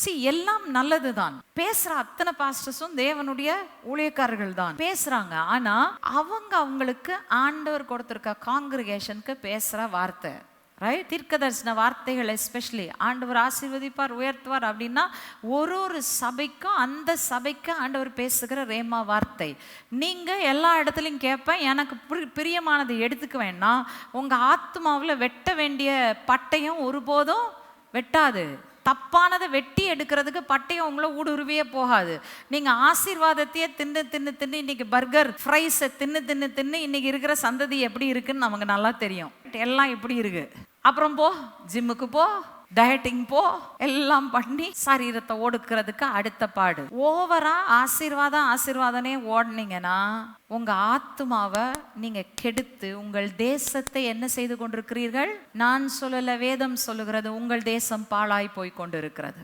எல்லாம் நல்லதுதான். பேசுற அத்தனை பாஸ்டர்ஸும் தேவனுடைய ஊழியக்காரர்கள் தான் பேசுறாங்க. ஆனா அவங்களுக்கு ஆண்டவர் கொடுத்திருக்க காங்கிரிகேஷனுக்கு பேசுற வார்த்தை, ரைட், தீர்க்கதரிசன வார்த்தைகள் எஸ்பெஷலி ஆண்டவர் ஆசீர்வதிப்பார், உயர்த்துவார் அப்படின்னா ஒரு சபைக்கும் அந்த சபைக்கு ஆண்டவர் பேசுகிற ரேமா வார்த்தை. நீங்க எல்லா இடத்துலையும் கேட்பேன், எனக்கு பிரியமானது எடுத்துக்க வேண்டாம். உங்க ஆத்மாவில் வெட்ட வேண்டிய பட்டயம் ஒருபோதும் வெட்டாது. தப்பானதை வெட்டி எடுக்கிறதுக்கு பட்டயம் உங்களை ஊடுருவியே போகாது. நீங்க ஆசீர்வாதத்தையே தின்னு தின்னு தின்னு இன்னைக்கு பர்கர் ஃப்ரைஸை தின்னு தின்னு தின்னு இன்னைக்கு இருக்கிற சந்ததி எப்படி இருக்குன்னு நமக்கு நல்லா தெரியும். எல்லாம் எப்படி இருக்கு. அப்புறம் போ, ஜிம்முக்கு போ, டயட்டிங் போ, எல்லாம் பண்ணி சரீரத்தை ஒடுக்கிறதுக்கு அடுத்த பாடு. ஓவரா ஆசீர்வாதனே ஓடுனீங்கன்னா உங்க ஆத்துமாவை நீங்க கெடுத்து உங்கள் தேசத்தை என்ன செய்து கொண்டிருக்கிறீர்கள்? நான் சொல்லல, வேதம் சொல்லுகிறது, உங்கள் தேசம் பாழாய் போய் கொண்டிருக்கிறது.